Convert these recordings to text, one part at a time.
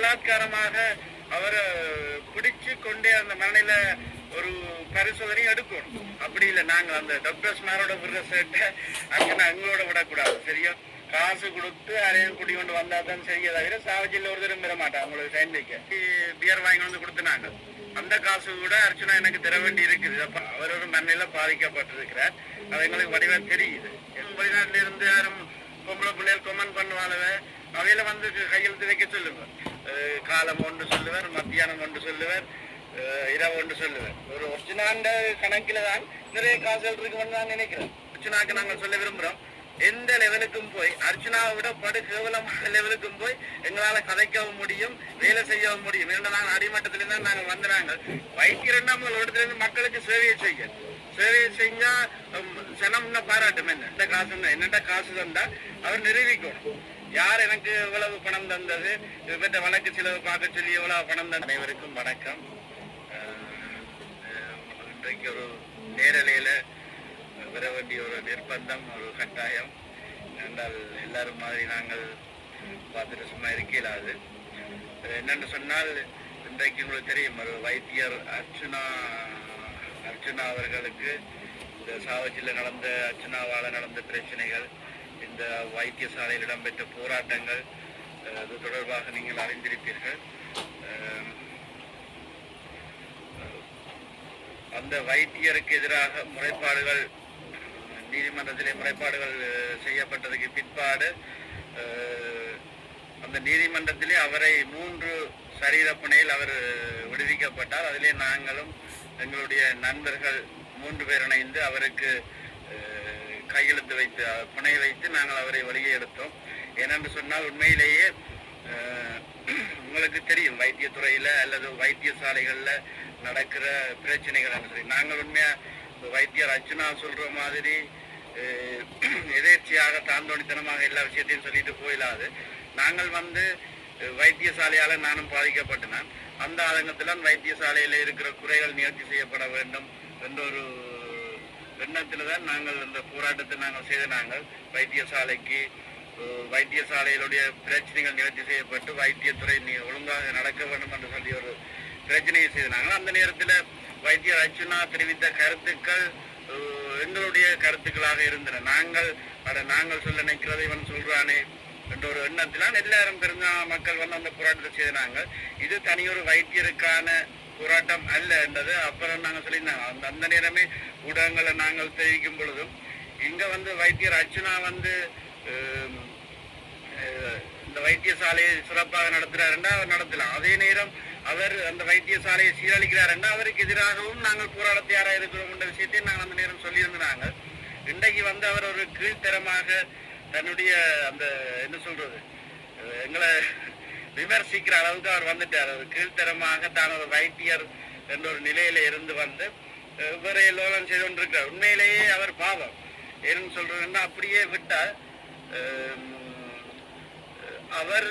பலாத்காரமாக அவரை பிடிச்சு கொண்டே அந்த மரணில ஒரு பரிசோதனை எடுக்கணும். அப்படி இல்லை, நாங்கள் அந்த டாக்டர்ஸ் மேரோட விடுற சேட்டை அர்ச்சனா எங்களோட விடக்கூடாது. சரியா, காசு கொடுத்து அரையும் குடி கொண்டு வந்தா தான் சரியா தவிர சாவச்சியில் ஒரு தரம் பெற மாட்டாங்க. உங்களுக்கு சைன் வைக்க பியர் வாங்கி வந்து கொடுத்துனாங்க. அந்த காசு கூட அர்ச்சனா எனக்கு தர வேண்டி இருக்குது. அவர் ஒரு மண்ணில பாதிக்கப்பட்டிருக்கிறார். அது எங்களுக்கு வடிவா தெரியுது. வெளிநாட்டில இருந்து யாரும் பொம்பளை பிள்ளைகள் கொமெண்ட் பண்ணுவாங்க, அவையில வந்து கையெழுத்து வைக்க சொல்லுவார். காலம் ஒன்று சொல்லுவார், மத்தியானம் ஒன்று சொல்லுவார், இரவு ஒன்று சொல்லுவார். ஒரு அர்ச்சனாண்ட கணக்கில தான் நிறைய காசுகள் இருக்குன்னு நான் நினைக்கிறேன். அர்ச்சனாக்கு நாங்கள் சொல்ல விரும்புகிறோம், எந்த லெவலுக்கும் போய் அர்ச்சனாவை விட படு கேவலமான லெவலுக்கும் போய் எங்களால கதைக்கவும் முடியும், வேலை செய்யவும் முடியும். ஏன்னா நாங்கள் அடிமட்டத்திலிருந்து தான் நாங்கள் வந்துறாங்க. வைத்திய இரண்டாம் இடத்துல மக்களுக்கு சேவையை செஞ்சா சனம் பாராட்டும். என்ன காசு என்னட்ட காசு தந்தா அவர் நிரூபிக்கணும். யார் எனக்கு எவ்வளவு பணம் தந்தது, இவற்ற வழக்கு செலவு பார்க்க சொல்லி எவ்வளவு பணம் தந்த. அனைவருக்கும் வணக்கம். இன்றைக்கு ஒரு நேரலையில வர வேண்டிய ஒரு நிர்பந்தம், ஒரு கட்டாயம். என்றால் எல்லாரும் மாதிரி நாங்கள் பார்த்துட்டு சும்மா இருக்கலாது. என்னென்னு சொன்னால், இன்றைக்கு உங்களுக்கு தெரியும், ஒரு வைத்தியர் அர்ச்சனா அவர்களுக்கு இந்த சாவச்சியில் நடந்த அர்ச்சனாவால் நடந்த பிரச்சனைகள், இந்த வைத்தியசாலையில் இடம்பெற்ற போராட்டங்கள், அது தொடர்பாக நீங்கள் அறிந்திருப்பீர்கள். அந்த வைத்தியருக்கு எதிராக முறைப்பாடுகள் நீதிமன்றத்திலே முறைப்பாடுகள் செய்யப்பட்டதுக்கு பிற்பாடு அந்த நீதிமன்றத்திலே அவரை 3 சரீரப்புணையில் அவர் விடுவிக்கப்பட்டார். அதிலே நாங்களும் எங்களுடைய நண்பர்கள் 3 பேர் இணைந்து அவருக்கு கையெழுத்து வைத்து புனை வைத்து நாங்கள் அவரை வெளியே எடுத்தோம். ஏனென்று சொன்னால், உண்மையிலேயே உங்களுக்கு தெரியும், வைத்தியத்துறையில அல்லது வைத்தியசாலைகளில் நடக்கிற பிரச்சனைகள் என்று சொல்லி நாங்கள் உண்மையா வைத்தியர் அர்ச்சனா சொல்ற மாதிரி எதேர்ச்சியாக தாந்தோணித்தனமாக எல்லா விஷயத்தையும் சொல்லிட்டு போயிடாது. நாங்கள் வந்து வைத்தியசாலையால நானும் பாதிக்கப்பட்டேன். அந்த ஆதங்கத்தில் வைத்தியசாலையில இருக்கிற குறைகள் நிவர்த்தி செய்யப்பட வேண்டும் என்ற ஒரு எண்ணத்தில் தான் நாங்கள் இந்த போராட்டத்தை நாங்கள் செய்த. நாங்கள் வைத்தியசாலையிலுடைய பிரச்சனைகள் நிவர்த்தி செய்யப்பட்டு வைத்தியத்துறை ஒழுங்காக நடக்க வேண்டும் என்று சொல்லி ஒரு பிரச்சனையை செய்தாங்க. அந்த நேரத்தில் வைத்தியர் அர்ச்சனா தெரிவித்த கருத்துக்கள் எங்களுடைய கருத்துக்களாக இருந்தன. நாங்கள் சொல்ல நினைக்கிறதை இவன் சொல்றானே என்ற ஒரு எண்ணத்தினால் எல்லாரும் பெருந்தா மக்கள் வந்து அந்த போராட்டத்தை செய்தாங்க. இது தனியொரு வைத்தியருக்கான போராட்டம் அல்ல என்றது அப்புறம் நாங்கள் சொல்லியிருந்தாங்க. அந்த நேரமே ஊடகங்களை நாங்கள் தெரிவிக்கும் பொழுதும் இங்க வந்து வைத்தியர் அர்ச்சனா வந்து இந்த வைத்தியசாலையை சிறப்பாக நடத்துறாருன்னா அவர் நடத்தலாம். அதே நேரம் அவர் அந்த வைத்தியசாலையை சீரழிக்கிறாருன்னா அவருக்கு எதிராகவும் நாங்கள் போராட தயாராக இருக்கிறோம் என்ற விஷயத்தையும் நாங்கள் அந்த நேரம் சொல்லியிருந்தாங்க. இன்றைக்கு வந்து அவர் ஒரு கீழ்த்தரமாக தன்னுடைய அந்த என்ன சொல்றது எங்களை விமர்சிக்கிற அளவுக்கு அவர் வந்துட்டார். அவர் கீழ்த்தரமாக தான் ஒரு வைத்தியர் என்ற ஒரு நிலையில இருந்து வந்து வேற எல்லோரும் செய்து கொண்டிருக்கிறார். உண்மையிலேயே அவர் பாவம். ஏன்னு சொல்றதுன்னா, அப்படியே விட்டால் அவர்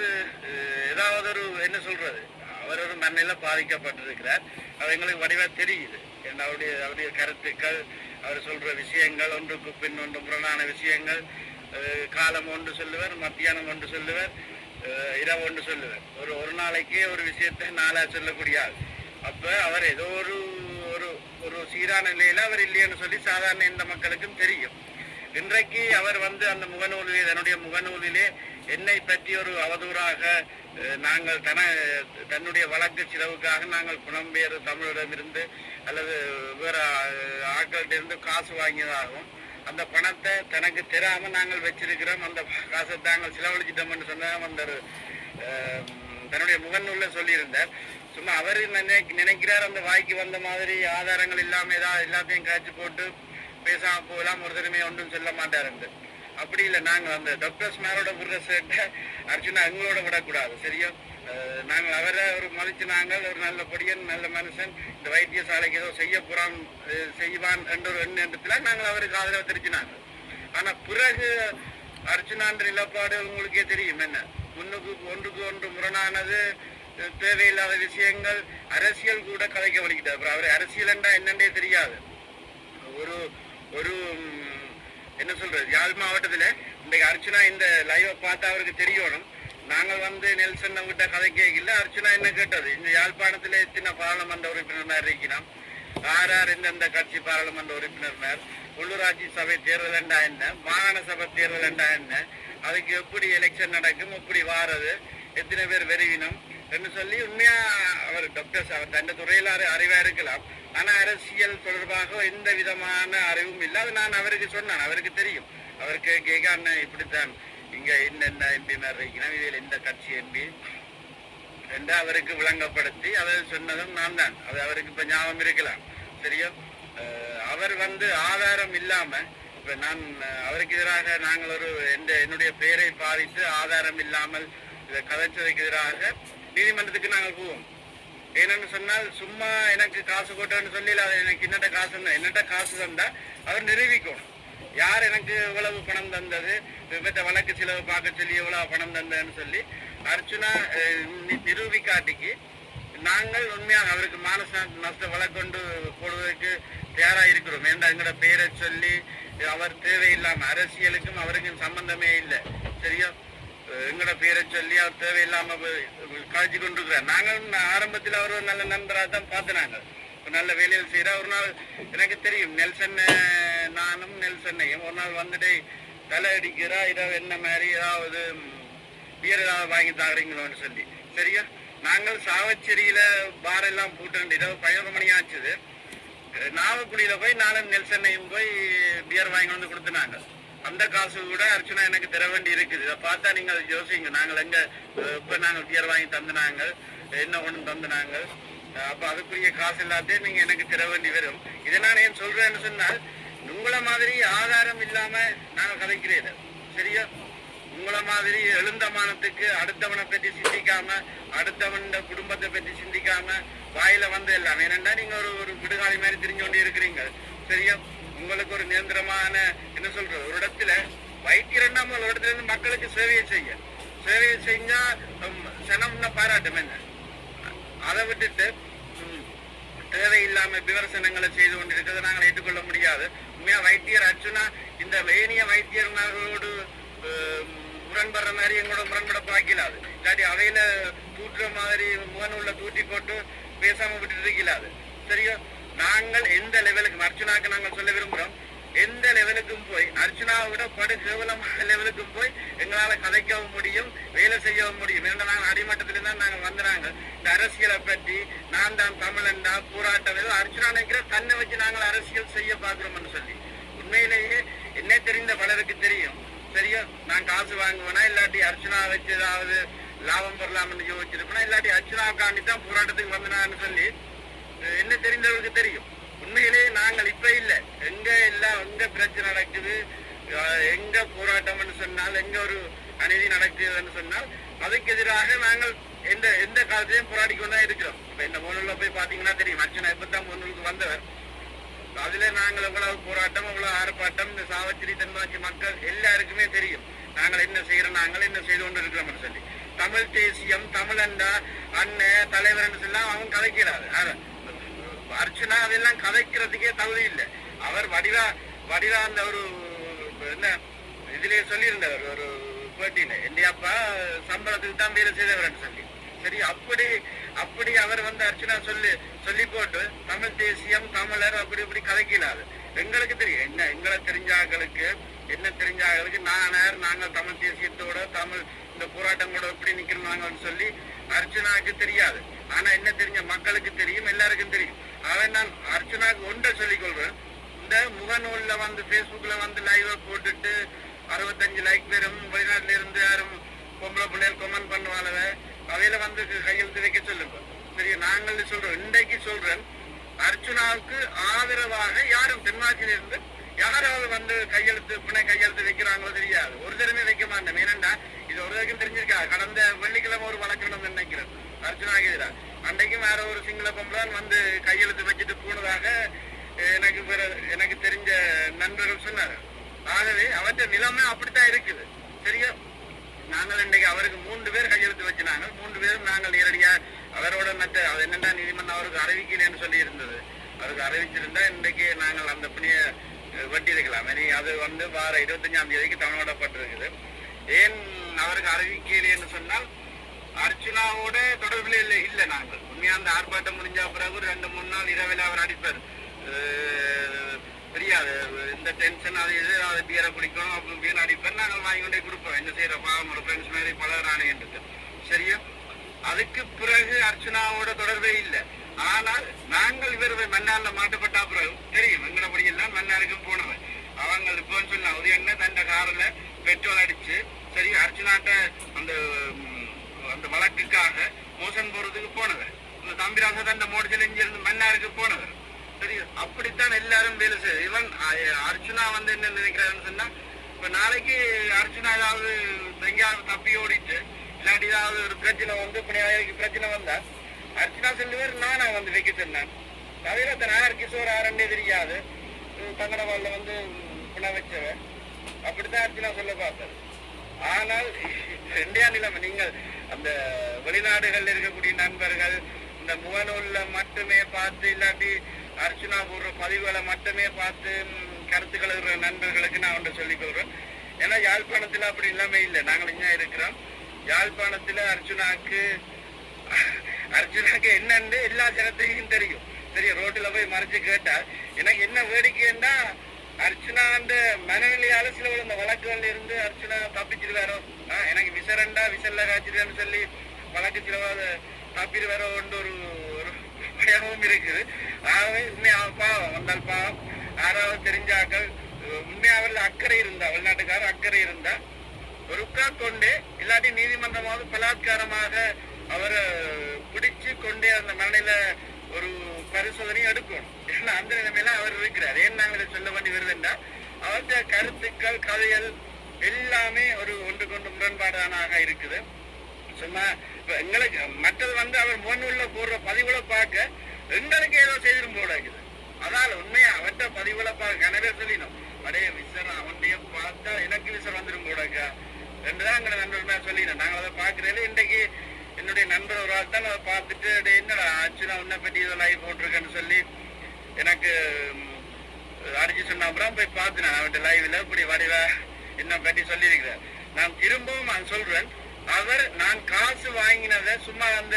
ஏதாவது ஒரு என்ன சொல்றது அவர் ஒரு மண்ணில பாதிக்கப்பட்டிருக்கிறார். அது எங்களுக்கு வடிவா தெரியுது. அவருடைய கருத்துக்கள், அவர் சொல்ற விஷயங்கள் ஒன்றுக்கு பின் ஒன்று முரணான விஷயங்கள். காலம் ஒன்று சொல்லுவார், மத்தியானம் ஒன்று சொல்லுவார், இரவு ஒன்று சொல்லுவார். ஒரு நாளைக்கே ஒரு விஷயத்தை 4 சொல்லக்கூடிய ஆள். அப்ப அவர் ஏதோ ஒரு சீரான நிலையில அவர் இல்லைன்னு சொல்லி சாதாரண எந்த மக்களுக்கும் தெரியும். இன்றைக்கு அவர் வந்து அந்த முகநூலிலே தன்னுடைய முகநூலிலே என்னை பற்றி ஒரு அவதூறாக நாங்கள் தன்னுடைய வழக்கு செலவுக்காக நாங்கள் புலம்பெயர் தமிழரிடமிருந்து அல்லது வேற ஆட்கள்கிட்ட இருந்து காசு வாங்கியதாகவும் அந்த பணத்தை தனக்கு தெரியாம நாங்கள் வச்சிருக்கிறோம், அந்த காசை தாங்கள் செலவழிச்சிட்டோம்னு சொன்ன அந்த தன்னுடைய முகநூல்ல சொல்லியிருந்தார். சும்மா அவர் நினைக்கிறார் அந்த வாய்க்கு வந்த மாதிரி ஆதாரங்கள் இல்லாம எல்லாத்தையும் காய்ச்சி போட்டு பேசாம போகலாம், ஒரு தடவை ஒன்றும் சொல்ல மாட்டாருண்டு. அப்படி இல்லை, நாங்கள் அந்த டாக்டர்ஸ் மேரோட விடுற சேட்டை அர்ச்சனா எங்களோட விடக்கூடாது. சரியா, நாங்கள் அவரை ஒரு மதிச்சு நாங்கள் ஒரு நல்ல பொடியன் நல்ல மனுஷன் இந்த வைத்தியசாலைக்கு ஏதோ செய்வான் என்ற ஒரு எண்ணத்தில் நாங்கள் அவருக்கு ஆதரவு தெரிஞ்சினாங்க. ஆனா பிறகு அர்ச்சனான்ற நிலப்பாடு உங்களுக்கே தெரியும். என்ன ஒன்றுக்கு ஒன்று முரணானது, தேவையில்லாத விஷயங்கள், அரசியல் கூட கதைக்க வலிக்கிட்டார். அப்புறம் அவர் அரசியல் என்றா என்னன்றே தெரியாது. ஒரு என்ன சொல்றது, யாழ் மாவட்டத்துல இன்றைக்கு அர்ச்சனா இந்த லைவை பார்த்தா அவருக்கு தெரியணும். நாங்கள் வந்து நெல்சன் விட்ட கதை கேட்கல. அர்ச்சனா என்ன கேட்டது, இந்த யாழ்ப்பாணத்துல எத்தனை பாராளுமன்ற உறுப்பினர் இருக்கிறோம், யார் எந்தெந்த கட்சி பாராளுமன்ற உறுப்பினர், உள்ளூராட்சி சபை தேர்தல் என்றா என்ன, மாகாண சபை தேர்தல் என்றா என்ன, அதுக்கு எப்படி எலெக்ஷன் நடக்கும், எப்படி வாரது, எத்தனை பேர் வெறுவினம் என்று சொல்லி உண்மையா அவர் டாக்டர்ஸ் அவர் தன் துறையில் அறிவா இருக்கலாம். ஆனா அரசியல் தொடர்பாக எந்த விதமான அறிவும் இல்லை. அது நான் அவருக்கு சொன்னேன், அவருக்கு தெரியும். அவருக்கு கேட்க அண்ணன் இப்படித்தான் இங்க என்னென்ன எம்பி மாதிரி இருக்கிறோம், இதில் எந்த கட்சி எம்பி என்று அவருக்கு விளங்கப்படுத்தி அதை சொன்னதும் நான் தான். அது அவருக்கு இப்ப ஞாபகம் இருக்கலாம். சரியா? அவர் வந்து ஆதாரம் இல்லாம இப்ப நான் அவருக்கு எதிராக நாங்கள் ஒரு என்னுடைய பெயரை பாதித்து ஆதாரம் இல்லாமல் இதை கதைச்சதுக்கு எதிராக நீதிமன்றத்துக்கு நாங்கள் போவோம். ஏன்னு சொன்னால் சும்மா எனக்கு காசு போட்டோன்னு சொல்லி எனக்கு என்னட்ட காசு தந்தா அவர் நிரூபிக்கணும். யார் எனக்கு எவ்வளவு பணம் தந்தது, விபத்த வழக்கு செலவு பார்க்க சொல்லி எவ்வளவு பணம் தந்ததுன்னு சொல்லி அர்ச்சனா நிரூபிக்காட்டிக்கு நாங்கள் உண்மையாக அவருக்கு மானச நஷ்ட வழக்கொண்டு போடுவதற்கு தயாரா இருக்கிறோம். ஏன்னா எங்களோட பெயரை சொல்லி அவர் தேவையில்லாம அரசியலுக்கும் அவருக்கும் சம்பந்தமே இல்லை. சரியா? எங்களோட பேரை சொல்லி அவர் தேவையில்லாம கழிச்சு கொண்டிருக்கிறார். நாங்கள் ஆரம்பத்தில் அவர் ஒரு நல்ல நண்பராக தான் பார்த்தினாங்க. நல்ல வேலையில் செய்யற. ஒரு நாள் எனக்கு தெரியும் நெல்சன், நானும் நெல்சன்னையும் ஒரு நாள் வந்துட்டு தலை அடிக்கிறா, இரவு என்ன மாதிரி ஏதாவது பியர் ஏதாவது வாங்கி தாக்குறீங்களோன்னு சொல்லி. சரியா? நாங்கள் சாவச்சேரியில பார் எல்லாம் போட்டு இரவு 11 மணி ஆச்சுது. நாவக்குடியில போய் நானும் நெல்சன்னையும் போய் பியர் வாங்கி வந்து கொடுத்துனாங்க. அந்த காசு கூட அர்ச்சனா எனக்கு தர வேண்டி இருக்குது. இதை பார்த்தா நீங்க அதை யோசிங்க. நாங்கள் எங்க இப்ப நாங்கள் பியர் வாங்கி தந்துனாங்க, என்ன ஒண்ணு தந்துனாங்க. அப்ப அதுக்குரிய காசு எல்லாத்தையும் நீங்க எனக்கு தர வேண்டி வரும். இதை நான் ஏன் சொல்றேன்னு சொன்னால், உங்களை மாதிரி ஆதாரம் இல்லாம நாங்கள் கதைக்கிறேன். சரியா? உங்களை மாதிரி எழுந்தமானத்துக்கு அடுத்தவனை பற்றி சிந்திக்காம, அடுத்தவன் குடும்பத்தை பற்றி சிந்திக்காம வாயில வந்து எல்லாம் ஏனென்றா நீங்க ஒரு விடுகாலி மாதிரி தெரிஞ்சு கொண்டு இருக்கிறீங்க. சரியா? உங்களுக்கு ஒரு நிரந்தரமான என்ன சொல்றது, ஒரு இடத்துல வைத்தியர் ஒரு இடத்துல இருந்து மக்களுக்கு சேவையை செஞ்சா சனம்னா பாராட்டும் என்ன. அதை விட்டுட்டு தேவையில்லாம விமர்சனங்களை செய்து கொண்டிருக்கிறத நாங்கள் ஏற்றுக்கொள்ள முடியாது. உண்மையா வைத்தியர் அர்ச்சனா இந்த வேணிய வைத்தியர்களோடு முரண்படுற மாதிரி எங்களோட முரண்பட பாக்கலாது. இல்லாட்டி அவையில தூட்டுற மாதிரி முகநூல்ல தூட்டி போட்டு பேசாம விட்டுட்டு இருக்கலாது. சரியா? நாங்கள் எந்த லெவலுக்கு அர்ச்சனாக்கு நாங்கள் சொல்ல விரும்புகிறோம், எந்த லெவலுக்கும் போய் அர்ச்சனாவை விட படு கேவலமான லெவலுக்கும் போய் எங்களால கதைக்கவும் முடியும், வேலை செய்யவும் முடியும். ஏன்னா நாங்கள் அடிமட்டத்திலிருந்து தான் நாங்கள் வந்துறாங்க. இந்த அரசியலை பற்றி நான் தான் தமிழன்டா போராட்டம் ஏதோ அர்ச்சனா நினைக்கிற தன்னை வச்சு நாங்கள் அரசியல் செய்ய பார்க்கிறோம்னு சொல்லி உண்மையிலேயே என்ன தெரிந்த பலருக்கு தெரியும். சரியா? நான் காசு வாங்குவேனா இல்லாட்டி அர்ச்சனா வச்சு ஏதாவது லாபம் பெறலாம்னு யோசிச்சிருப்பேனா இல்லாட்டி அர்ச்சனாவுக்காண்டி தான் போராட்டத்துக்கு வந்தனான்னு சொல்லி என்ன தெரிந்தவர்களுக்கு தெரியும். உண்மையிலேயே நாங்கள் இப்ப இல்ல, எங்க பிரச்சனை நடக்குது, எங்க போராட்டம்னு சொன்னால், எங்க ஒரு அநீதி நடக்குதுன்னு சொன்னால் அதுக்கு எதிராக நாங்கள் எந்த காலத்திலையும் போராடி கொண்டுதான் இருக்கிறோம். இப்ப இந்த முன்னூல்ல போய் பாத்தீங்கன்னா தெரியும், அர்ச்சனா இப்பதான் முன்னூலுக்கு வந்தவர். அதுல நாங்கள் எவ்வளவு போராட்டம், எவ்வளவு ஆர்ப்பாட்டம், இந்த சாவச்சேரி தென்பாச்சி மக்கள் எல்லாருக்குமே தெரியும் நாங்கள் என்ன செய்யறோம், நாங்கள் என்ன செய்து கொண்டு இருக்கிறோம்னு சொல்லி. தமிழ் தேசியம், தமிழண்டா, அண்ணன் தலைவர் எல்லாம் அவங்க கதைக்கிறாரு. அர்ச்சனா அதெல்லாம் கதைக்கிறதுக்கே தகுதி இல்லை. அவர் வடிவா அந்த ஒரு என்ன இதுலயே சொல்லியிருந்தவர் ஒரு பேட்டியில, என்னையாப்பா சம்பளத்துக்கு தான் வேலை செய்தவர் சொல்லி. சரி, அப்படி அவர் வந்து அர்ச்சனா சொல்லி போட்டு தமிழ் தேசியம், தமிழர் அப்படி இப்படி கதைக்கலாது. எங்களுக்கு தெரியும் என்ன, எங்களை தெரிஞ்சாக்களுக்கு என்ன தெரிஞ்சாக்களுக்கு நாங்கள் தமிழ் தேசியத்தோட தமிழ் இந்த போராட்டங்களோட எப்படி நிக்கிறோம் நாங்கன்னு சொல்லி அர்ச்சனாவுக்கு தெரியாது. ஆனா என்ன தெரிஞ்ச மக்களுக்கு தெரியும், எல்லாருக்கும் தெரியும். அவன் நான் அர்ச்சனாவுக்கு ஒன்றை சொல்லிக் கொள்றேன், இந்த முகநூல்ல வந்து பேஸ்புக்ல வந்து லைவா போட்டுட்டு 65 லைக் பேரும் வெளிநாட்டுல இருந்து யாரும் பொம்பளை பிள்ளைகள் கமெண்ட் பண்ணுவாங்க, அவையில வந்து கையெழுத்து வைக்க சொல்லுங்க. சரி, நாங்கள் சொல்றோம், இன்றைக்கு சொல்றேன், அர்ச்சனாவுக்கு ஆதரவாக யாரும் தென்மாசியில இருந்து யாராவது வந்து பிணை கையெழுத்து வைக்கிறாங்களோ தெரியாது. ஒரு தடவை வைக்க மாட்டேன். ஏனண்டா இது ஒரு வரைக்கும் தெரிஞ்சிருக்கா, கடந்த வெள்ளிக்கிழமை ஒரு வழக்கு நடந்து நினைக்கிறேன் அர்ச்சனாக்கு எதிராக. அன்றைக்கும் வேற ஒரு சிங்கள பொம்பளான் வந்து கையெழுத்து வச்சுட்டு போனதாக எனக்கு தெரிஞ்ச நண்பர்கள் சொன்னாங்க. ஆகவே அவற்ற நிலைமை அப்படித்தான் இருக்குது. சரியா? நாங்கள் இன்றைக்கு அவருக்கு 3 பேர் கையெழுத்து வச்சுனாங்க. 3 பேரும் நாங்கள் நேரடியா அவரோட அது என்னன்னா நீதிமன்றம் அவருக்கு அறிவிக்கலன்னு சொல்லி இருந்தது. அவருக்கு அறிவிச்சிருந்தா இன்றைக்கு நாங்கள் அந்த பணியை வெட்டி இருக்கலாம். அது வந்து வார 25ஆம் தேதிக்கு தமிழ்நாடப்பட்டிருக்குது. ஏன் அவருக்கு அறிவிக்கலைன்னு சொன்னால் அர்ச்சுனாவோட தொடர்பில் இல்லை நாங்கள் உண்மையா அந்த ஆர்ப்பாட்டம் முடிஞ்ச பிறகு 2-3 நாள் இரவில் அவர் அடிப்பார். தெரியாது இந்த டென்ஷன் அது இது அதை பியரை பிடிக்கணும் அப்படின்னு அடிப்பேன். நாங்கள் வாங்கி கொண்டே கொடுப்போம். என்ன செய்யற பாவம் ஒரு ஃப்ரெண்ட்ஸ் மாதிரி பலரானே என்று சரியா. அதுக்கு பிறகு அர்ச்சனாவோட தொடர்பே இல்லை. ஆனால் நாங்கள் இவர் மன்னார்ல மாட்டப்பட்ட பிறகு தெரியும் எங்களபடி எல்லாம் மன்னாருக்கு போனவன். அவங்க இப்போன்னு சொன்னா ஒரு என்ன தண்ட காரில் பெட்ரோல் அடிச்சு சரி அர்ச்சனாட்ட அந்த அந்த வழக்குக்காக மோசன் போறதுக்கு போனவர். இந்த தம்பிராச தண்ட மோடிச்சல் இங்கிருந்து மன்னாருக்கு போனவர். சரி அப்படித்தான் எல்லாரும் வேலை செய்யுது. இவன் அர்ச்சனா என்ன நினைக்கிறாருன்னு சொன்னா இப்ப நாளைக்கு அர்ச்சனா ஏதாவது எங்கேயாவது தப்பி ஓடிட்டு இல்லாட்டி ஏதாவது ஒரு பிரச்சனை பிரச்சனை வந்தா அர்ச்சனா சொல்லுவார் நானா வைக்க சொன்னேன். தவிர நாயர் கிஷோர் ஆரண்டே தெரியாது தங்கடவாள்ல பிணை வச்சவன். அப்படித்தான் அர்ச்சனா சொல்ல பார்த்தாரு. ஆனால் ரெண்டே நிலைமை நீங்கள் அந்த வெளிநாடுகள்ல இருக்கக்கூடிய நண்பர்கள் இந்த முகநூல்ல மட்டுமே பார்த்து இல்லாட்டி அர்ச்சனா போடுற பதிவுகளை மட்டுமே பார்த்து கருத்துக்கள் இருக்கிற நண்பர்களுக்கு நான் ஒன்று சொல்லிக் கொள்றேன். ஏன்னா யாழ்ப்பாணத்துல அப்படி இல்லாம இல்லை. நாங்கள் இங்கே இருக்கிறோம். யாழ்ப்பாணத்துல அர்ச்சனாக்கு என்னன்னு எல்லா ஜனத்தையும் தெரியும். சரி ரோட்டுல போய் மறைச்சு கேட்டால் எனக்கு என்ன வேடிக்கைன்னா அர்ச்சனா அந்த மனநிலையால சில இந்த வழக்குகள் இருந்து அர்ச்சனா தப்பிச்சுட்டு வேறோ எனக்கு விசரண்டா விசல்ல காய்ச்சிருன்னு சொல்லி வழக்கு சிலவாத தப்பிட்டு வேற ஒரு பயமும் இருக்குது. ஆகவே உண்மையா பாவம் வந்தால் பாவம் யாராவது தெரிஞ்சாக்கள் உண்மையா அவர்கள் அக்கறை இருந்தா வெளிநாட்டுக்காரர் அக்கறை இருந்தா ஒருக்கா கொண்டே இல்லாட்டி நீதிமன்றமாவது பலாத்காரமாக அவரை பிடிச்சு கொண்டே அந்த மனநில ஒரு பரிசோதனையும் எடுக்கணும். ஏன்னா அந்த நிலைமையில அவர் இருக்கிறார். ஏன் நாங்கள் சொல்ல வேண்டி வருதுன்னா அவருடைய கருத்துக்கள் கதைகள் எல்லாமே ஒரு ஒன்றுக்கொண்டு முரண்பாடானாக இருக்குது. சும்மா எங்களுக்கு மற்றது அவர் முன்னுள்ள போடுற பதிவுல பார்க்க எங்களுக்கு ஏதோ செய்திடும் போல இருக்குது. அதனால உண்மையா அவற்ற பதிவுல பார்க்க கனவே சொல்லினோம் அடைய விசர் அவன்டைய பார்த்தா எனக்கு விசர் வந்துடும் போடக்கா என்றுதான் எங்களை நண்பர் சொல்லினோம். நாங்கள் அதை பார்க்கறதுல இன்றைக்கு என்னுடைய நண்பர் ஒரு ஆள் தான் அதை பார்த்துட்டு என்னடா ஆச்சுன்னா உன்னை பற்றி ஏதோ லைவ் போட்டிருக்கேன்னு சொல்லி எனக்கு அடிச்சு சொன்ன அப்புறம் போய் பார்த்து நான் அவன்கிட்ட லைவ்ல இப்படி வடிவ என்ன பற்றி சொல்லியிருக்கிறேன். நான் திரும்பவும் சொல்றேன் அவர் நான் காசு வாங்கினதை சும்மா அந்த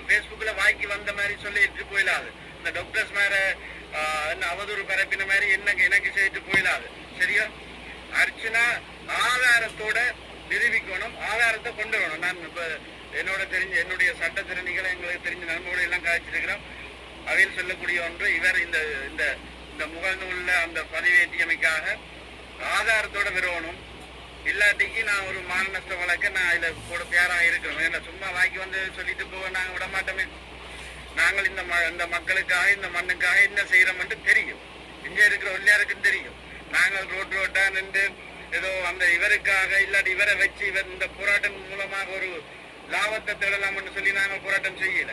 பேஸ்புக்ல வாங்கி வந்த மாதிரி சொல்லிட்டு போயிடாது. இந்த டாக்டர்ஸ் மேல அவதூறு பரப்பின மாதிரி எனக்கு செய்துட்டு போயிடாது. சரியா அர்ச்சனா ஆதாரத்தோட நிரூபிக்கணும். ஆதாரத்தை கொண்டு வரணும். நான் இப்ப என்னுடைய சட்டத்திறனிகளை எங்களுக்கு தெரிஞ்ச நண்பர்களை எல்லாம் காய்ச்சிருக்கிறோம். அவையில் சொல்லக்கூடிய ஒன்று இவர் இந்த இந்த முகநூல்ல அந்த பதிவேற்றியமைக்காக ஆதாரத்தோட விரவணும். இல்லாட்டிக்கு நான் ஒரு மான நஷ்ட வழக்க நான் இதுல கூட பேராக இருக்கிறோம். ஏன்னா சும்மா வாக்கி சொல்லிட்டு போக நாங்க விட மாட்டோமே. நாங்கள் இந்த மக்களுக்காக இந்த மண்ணுக்காக என்ன செய்யறோம்னு தெரியும். இங்க இருக்கிற எல்லாருக்கும் தெரியும். நாங்கள் ரோட்டா நின்று ஏதோ அந்த இவருக்காக இல்லாட்டி இவரை வச்சு இந்த போராட்டம் மூலமாக ஒரு லாபத்தை தேடலாம்னு சொல்லி நாங்கள் போராட்டம் செய்யல.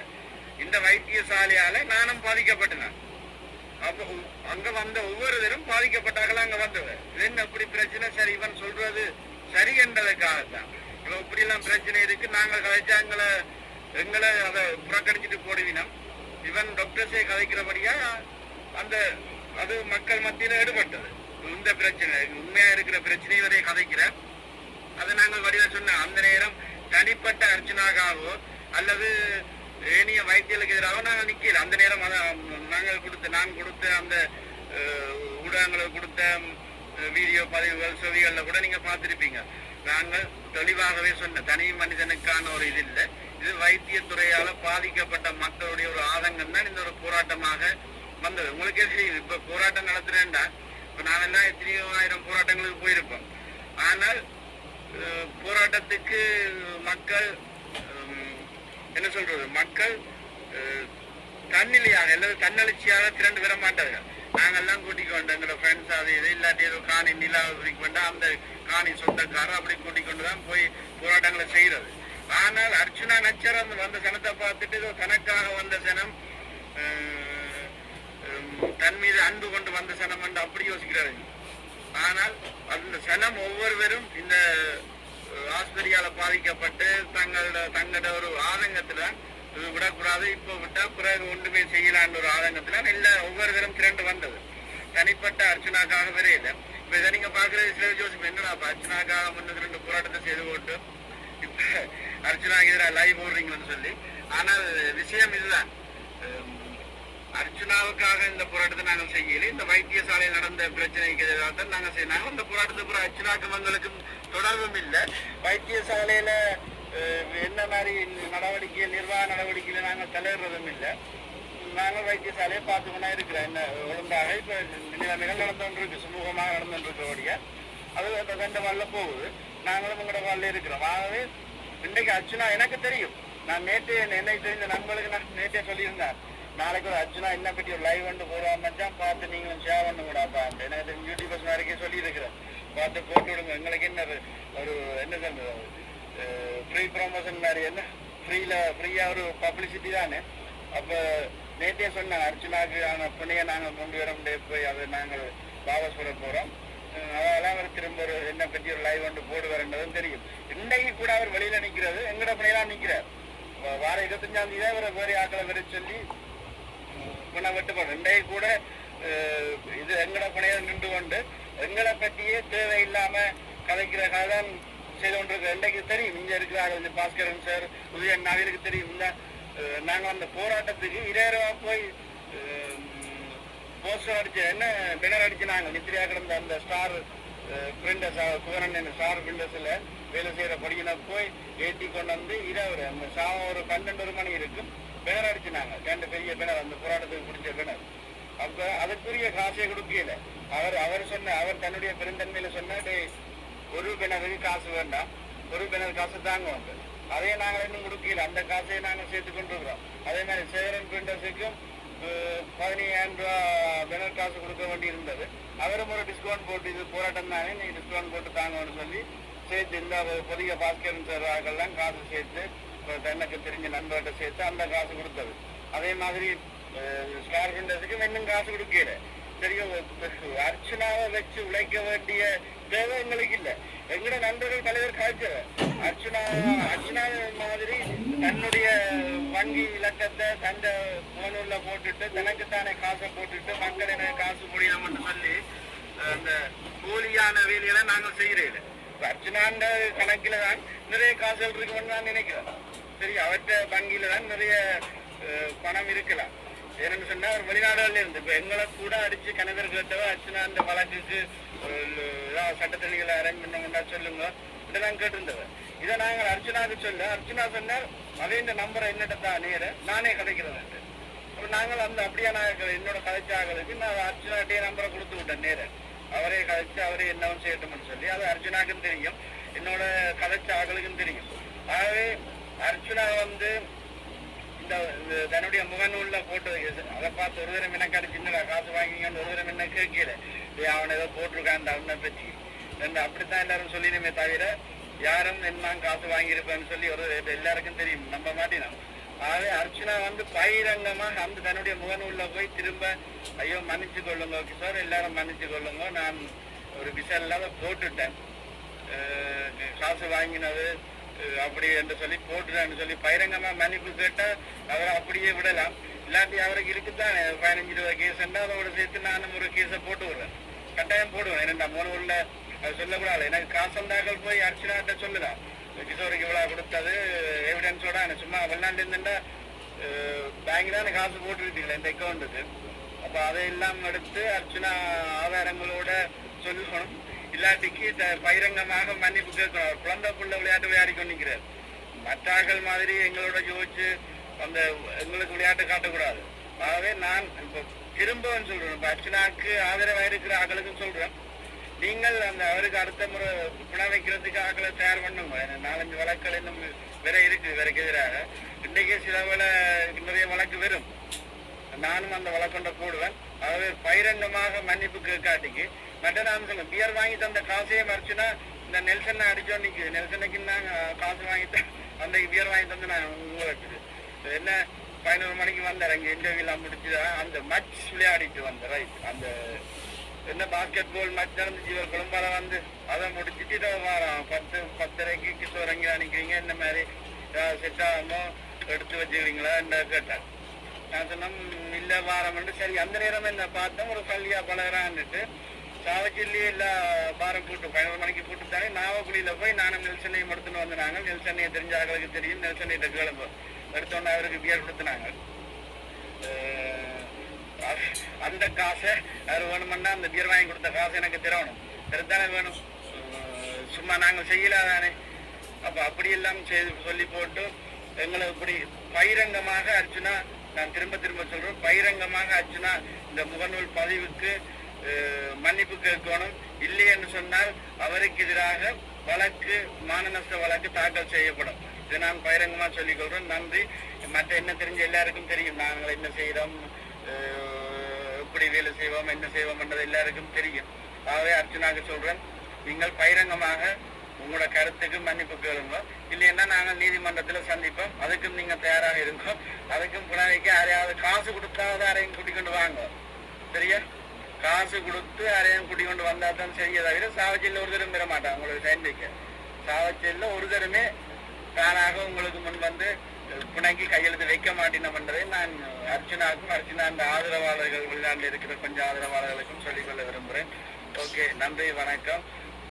இந்த வைத்தியசாலையால நானும் பாதிக்கப்பட்டேன். அப்போ அங்க வந்த ஒவ்வொருத்தரும் பாதிக்கப்பட்டார்கள். அங்க வந்தவர் என்ன இப்படி பிரச்சனை சரி இவன் சொல்றது சரி என்றதுக்காகத்தான் இவன் இப்படி எல்லாம் பிரச்சனை இருக்கு நாங்கள் கதைச்சா எங்களை அதை புறக்கணிச்சுட்டு போடுவினோம். இவன் டாக்டர்ஸே கதைக்கிறபடியா அந்த அது மக்கள் மத்தியில ஈடுபட்டது. இந்த பிரச்சனை உண்மையா இருக்கிற பிரச்சனை இவரை கதைக்கிற அதை நாங்கள் வடிவ சொன்ன அந்த நேரம் தனிப்பட்ட அர்ச்சனாகாவோ அல்லது ஏனைய வைத்தியர்களுக்கு எதிராக நாங்கள் நிக்கல. அந்த நேரம் நான் கொடுத்த அந்த ஊடகங்களுக்கு கொடுத்த வீடியோ பதிவுகள் செவிகள்ல கூட நீங்க பார்த்திருப்பீங்க. நாங்கள் தெளிவாகவே சொன்ன தனி மனிதனுக்கான ஒரு இது இல்லை. இது வைத்தியத்துறையால பாதிக்கப்பட்ட மக்களுடைய ஒரு ஆதங்கம் தான் இந்த ஒரு போராட்டமாக வந்தது. உங்களுக்கே தெரியும். இப்ப போராட்டம் நடத்துறேன்டா இப்ப நாமெல்லாம் எத்தனையோ ஆயிரம் போராட்டங்களுக்கு போயிருப்போம். ஆனால் போராட்டத்துக்கு மக்கள் என்ன சொல்றது மக்கள் தன்னிலையாக அல்லது தன்னெழுச்சியாக திரண்டு வர மாட்டார்கள். நாங்கெல்லாம் கூட்டிக் கொண்டு எங்களோட ஃப்ரெண்ட்ஸ் அது இது இல்லாட்டி ஏதோ காணி நிலா கொண்டா அந்த காணி சொந்தக்காரர் அப்படி கூட்டிக் கொண்டுதான் போய் போராட்டங்களை செய்யறது. ஆனால் அர்ச்சனா நச்சர் வந்த சனத்தை பார்த்துட்டு ஏதோ தனக்காக வந்த சனம் தன் மீது அன்பு கொண்டு வந்த சனம் என்று அப்படி யோசிக்கிறார்கள். ஆனால் அந்த சனம் ஒவ்வொருவரும் இந்த ஆஸ்பத்திரியால பாதிக்கப்பட்டு தங்களோட ஒரு ஆதங்கத்துல விடக்கூடாது, இப்ப விட்டா பிறகு ஒன்றுமே செய்யலான்னு ஒரு ஆதங்கத்துல எல்லா ஒவ்வொருவரும் திரண்டு வந்தது. தனிப்பட்ட அர்ச்சனாக்காக வரையில இப்ப இதை நீங்க பாக்குறது சில ஜோசிப்பு என்னடா அர்ச்சனாக்காக 3-2 போராட்டத்தை செய்து போட்டு இப்ப அர்ச்சனாக்கு எதிராக லைவ் போடுறீங்கன்னு சொல்லி. ஆனால் விஷயம் இதுதான், அர்ச்சனாவுக்காக இந்த போராட்டத்தை நாங்கள் செய்யல. இந்த வைத்தியசாலையில் நடந்த பிரச்சனைக்கு எதிராக தான் நாங்கள் செய்யணும். இந்த போராட்டத்துக்கு அர்ச்சனாக்கும் எங்களுக்கும் தொடர்பும் இல்லை. வைத்தியசாலையில என்ன மாதிரி நடவடிக்கை, நிர்வாக நடவடிக்கையில நாங்கள் தலையிடுறதும் இல்லை. நாங்கள் வைத்தியசாலையை பார்த்துக்கொண்டா இருக்கிறோம். என்ன ஒழுங்காக இப்ப நிலைமைகள் நடந்து இருக்கு, சுமூகமாக நடந்துருக்கோடைய அது ரெண்டு வாழ போகுது. நாங்களும் உங்களோட வாழ இருக்கிறோம். ஆகவே இன்றைக்கு அர்ச்சனா எனக்கு தெரியும். நான் நேற்று என்னை தெரிஞ்ச நண்பர்களுக்கு நான் நேற்றே சொல்லியிருந்தேன், நாளைக்கு ஒரு அர்ச்சனா என்ன பற்றி ஒரு லைவ் வந்து போடுவாங்க பார்த்து நீங்களும் ஷேர் பண்ண கூடாப்பா. எனக்கு யூடியூபர்ஸ் மாதிரிக்கே சொல்லியிருக்கிறேன், பார்த்து போட்டு விடுங்க. எங்களுக்கு என்ன ஒரு என்ன சொல்றது, ஃப்ரீ ப்ரொமோஷன் மாதிரி, என்ன ஃப்ரீயா ஒரு பப்ளிசிட்டி தானே. அப்போ நேற்றே சொன்னாங்க அர்ச்சனாக்கு புனைய நாங்கள் கொண்டு வர முடியாது, போய் அதை நாங்கள் வாபஸ் போட போகிறோம். அதெல்லாம் அவர் திரும்ப ஒரு என்ன பற்றி ஒரு லைவ் வந்து போடுவார்ன்றதும் தெரியும். இன்றைக்கு கூட அவர் வெளியில நிற்கிறது, எங்கட புனையெல்லாம் நிற்கிறார். வார 25ஆம் தேதி அவர் வேறு ஆக்களை வர சொல்லி புனை வெட்டுப்பாடு. இன்றைக்கு கூட இது எங்கட புனைய நின்று கொண்டு எங்களை பற்றியே தேவையில்லாம கதைக்கிற கதான் செய்து கொண்டிருக்க. இன்றைக்கு தெரியும், இங்க இருக்கிறார்கள் பாஸ்கரன் சார், உதயன் நவீனுக்கு தெரியும். இந்த நாங்கள் அந்த போராட்டத்துக்கு 20 ரூபா போய் போஸ்டர் அடிச்சு என்ன பின்னர் அடிச்சு நாங்கள் நித்திரியா கிடந்த அந்த ஸ்டார் பிரிண்டர்ஸ் குகரன் ஸ்டார் பிரிண்டர்ஸ்ல வேலை செய்யற படிக்கின போய் ஏற்றி கொண்டு வந்து 20 அந்த சாவம் ஒரு 12 மணி இருக்கும் பின்னர் அடிச்சு நாங்கள் 2 பெரிய பின்னர் அந்த போராட்டத்துக்கு பிடிச்ச பின்னர். அப்ப அதுக்குரிய காசை கொடுக்கல. அவர் சொன்ன, அவர் தன்னுடைய பெருந்தன்மையில சொன்ன, ஒரு பிணருக்கு காசு வேண்டாம், ஒரு பிணர் காசு தாங்க வந்து அதே நாங்கள் இன்னும் கொடுக்கல. அந்த காசையை நாங்கள் சேர்த்து கொண்டு இருக்கிறோம். அதே மாதிரி சேகரன் பிரிண்டர்ஸுக்கும் 15,000 ரூபா பிணர் காசு கொடுக்க வேண்டி இருந்தது. அவரும் ஒரு டிஸ்கவுண்ட் போட்டு, இது போராட்டம் தானே, நீ டிஸ்கவுண்ட் போட்டு தாங்கன்னு சொல்லி சேர்த்து இந்த புதிய பாஸ்கரன் சார் ஆகலாம் காசு சேர்த்து தனக்கு தெரிஞ்ச நண்பர்கிட்ட சேர்த்து அந்த காசு கொடுத்தது. அதே மாதிரி ஸ்டார் பிரிண்டர்ஸுக்கும் இன்னும் காசு கொடுக்கல. தெரியும், அர்ச்சனாவை வச்சு உழைக்க வேண்டிய தேவை எங்களுக்கு இல்லை. எங்களோட நண்பர்கள் தலைவர் காய்ச்சவர் அர்ச்சனா மாதிரி தன்னுடைய வங்கி இலக்கத்தை தந்த போனூர்ல போட்டுட்டு தனக்குத்தானே காசை போட்டுட்டு மக்கள் என்ன காசு முடியாமன்னு சொல்லி அந்த போலியான வேலையெல்லாம் நாங்கள் செய்யறேன். அர்ச்சனாண்ட கணக்கில தான் நிறைய காசுகள் இருக்குன்னு நான் நினைக்கிறேன். சரி, அவற்ற வங்கியில தான் நிறைய பணம் இருக்கலாம். ஏன்னு சொன்னா ஒரு வெளிநாடுகள்ல இருந்து இப்ப எங்களை கூட அடிச்சு கணவர் கேட்டவ அர்ச்சனா அந்த வழக்குக்கு சட்டத்தணிகளை அரேஞ்ச் பண்ண சொல்லுங்க இதெல்லாம் கேட்டிருந்தவ. இதை நாங்கள் அர்ச்சனாவுக்கு சொல்ல, அர்ச்சனா சொன்னார் அதே இந்த நம்பரை என்னட்ட தான் நேர நானே கதைக்கிறேன். அப்ப நாங்கள் அந்த அப்படியே நான் என்னோட கதைச்ச ஆகளுக்கு நான் அர்ச்சனாட்டே நம்பரை கொடுத்து விட்டேன் நேர. அவரே கதைச்சு அவரே என்னவும் செய்யட்டும்னு சொல்லி அது அர்ச்சனாவுக்கும் தெரியும், என்னோட கதைச்ச ஆகளுக்கும் தெரியும். ஆகவே அர்ச்சனா வந்து தன்னுடைய முகநூல்ல போட்டு அதை பார்த்து ஒரு தரம் என்ன கிடைச்சின்னா காசு வாங்கிங்கன்னு ஒரு தரம் என்ன கேட்கல. அவன் ஏதோ போட்டிருக்கான் அவனை பற்றி அப்படித்தான் எல்லாரும் சொல்லிடுமே தவிர யாரும் என்ன காசு வாங்கியிருப்பேன்னு சொல்லி ஒரு எல்லாருக்கும் தெரியும், நம்ப மாட்டேன். ஆகவே அர்ச்சனா வந்து பகிரங்கமாக அந்த தன்னுடைய முகநூல்ல போய் திரும்ப ஐயோ மன்னிச்சு கொள்ளுங்க சார், எல்லாரும் மன்னிச்சு கொள்ளுங்க, நான் ஒரு விஷயம் இல்லாத போட்டுட்டேன், காசு வாங்கினது அப்படி என்று சொல்லி போட்டுட்டான்னு சொல்லி பகிரங்கமா மன்னிப்பு கேட்டா அவரை அப்படியே விடலாம். இல்லாட்டி அவருக்கு இருக்குதான் 15 ரூபா கேஸ் அதோட சேர்த்து நானும் ஒரு கேஸை போட்டு விடுறேன், கட்டாயம் போடுவேன். ஏன்னா மூணு அது சொல்லக்கூடாது. எனக்கு காசந்தாக்கள் போய் அர்ச்சனாட்ட சொல்லுதான் கிஷோருக்கு இவ்வளவு கொடுத்தது எவிடன்ஸோட சும்மா வெளிநாட்டு இருந்துட்டா பேங்க் தான் காசு போட்டுருக்கீங்களா இந்த அக்கௌண்ட்டுக்கு. அப்ப அதையெல்லாம் எடுத்து அர்ச்சனா ஆதாரங்களோட சொல்லணும். இல்லாட்டிக்கு பகிரங்கமாக மன்னிப்பு கேட்கணும். குழந்தை புள்ள விளையாட்டு விளையாடி கொண்டிருக்கிறார். மற்றாக்கள் மாதிரி எங்களோட யோசிச்சு அந்த எங்களுக்கு விளையாட்டு காட்டக்கூடாது. ஆகவே நான் இப்ப திரும்பவும் சொல்றேன், இப்ப அர்ச்சனாக்கு ஆதரவாக இருக்கிற ஆக்களுக்கும் சொல்றேன், நீங்கள் அந்த அவருக்கு அடுத்த முறை புன வைக்கிறதுக்கு ஆக்களை தயார் பண்ணுங்க. 4-5 வழக்குகள் இன்னும் வேற இருக்கு, வேறக்கு எதிராக இன்றைக்கே சில வேலை நிறைய வழக்கு வரும். நானும் அந்த வழக்கொண்ட போடுவேன். ஆகவே பகிரங்கமாக மன்னிப்பு கேட்காட்டிக்கு மற்ற அம்சங்க பியர் வாங்கி தந்த காசையே மறைச்சுன்னா இந்த நெல்சன் அடிச்சோன்னு நிற்குது. நெல்சனுக்கு நாங்கள் காசு வாங்கி அந்த பியர் வாங்கி தந்து நான் உங்களுக்கு என்ன 11 மணிக்கு வந்தார். அங்கே இன்டர்வியூலாம் முடிச்சுதான் அந்த மச் விளையாடிட்டு வந்தேன். ரைட், அந்த என்ன பாஸ்கெட் பால் மேட்ச் நடந்துச்சு இவர் குழம்பால வந்து அதை முடிச்சுட்டு வாரம் 10:30க்கு கிஷோர் அங்கே அனுக்கிறீங்க, இந்த மாதிரி செட் ஆகாமோ எடுத்து வச்சுக்கிறீங்களா என்ன கேட்டேன். நான் சொன்னோம் இல்லை வாரம். சரி, அந்த நேரம் என்ன பார்த்தோம் ஒரு கல்வியா பழகிறான்னுட்டு சாவச்சில்லி எல்லா பாரம் போட்டு 11 மணிக்கு போட்டுத்தானே நான் நோக்குடியில போய் நானும் நெல்சனையும் எடுத்துன்னு வந்தாங்க. நெல்சனையை தெரிஞ்ச ஆளுக்கு தெரியும். நெல்சனையிட்ட கிளம்பு எடுத்தோன்னே அவருக்கு பியர் கொடுத்துனாங்க. அந்த காசை அவர் வேணுமென்னா அந்த பியர் வாங்கி கொடுத்த காசை எனக்கு தரணும், தரத்தானே வேணும். சும்மா நாங்கள் செய்யலாதானே. அப்போ அப்படியெல்லாம் செய்து சொல்லி போட்டு எங்களை இப்படி பகிரங்கமாக அர்ச்சுனா, நான் திரும்ப திரும்ப சொல்றேன், பகிரங்கமாக அர்ச்சுனா இந்த முகநூல் பதிவுக்கு மன்னிப்பு கேட்கணும். இல்லை என்று சொன்னால் அவருக்கு எதிராக வழக்கு, மான நஷ்ட வழக்கு தாக்கல் செய்யப்படும். இதை நான் பகிரங்கமா சொல்லிக் கொள்றேன். நன்றி. மற்ற என்ன தெரிஞ்ச எல்லாருக்கும் தெரியும், நாங்கள் என்ன செய்யறோம், எப்படி வேலை செய்வோம், என்ன செய்வோம் என்றது எல்லாருக்கும் தெரியும். ஆகவே அர்ச்சனாக்கு சொல்றேன், நீங்கள் பகிரங்கமாக உங்களோட கருத்துக்கு மன்னிப்பு கேளுங்க. இல்லைன்னா நாங்கள் நீதிமன்றத்தில் சந்திப்போம். அதுக்கும் நீங்க தயாராக இருக்கோம். அதுக்கும் புனவைக்கு யாரையாவது காசு கொடுத்தாவது யாரையும் கூட்டிக் கொண்டு வாங்க. சரியா? காசு கொடுத்து யாரையும் கூட்டிக் கொண்டு வந்தா தான் சரியா. தவிர சாவச்சேரியில் ஒரு தரம் பெற மாட்டாங்க. உங்களுக்கு சைன்டிக்க சாவச்சேரியில் ஒரு தரமே தானாக உங்களுக்கு முன் வந்து புனைக்கு கையெழுத்து வைக்க மாட்டேனன்றதை நான் அர்ச்சனாவுக்கும், அர்ச்சனா அந்த ஆதரவாளர்கள், வெளிநாட்டில் இருக்கிற கொஞ்சம் ஆதரவாளர்களுக்கும் சொல்லிக்கொள்ள விரும்புகிறேன். ஓகே, நன்றி, வணக்கம்.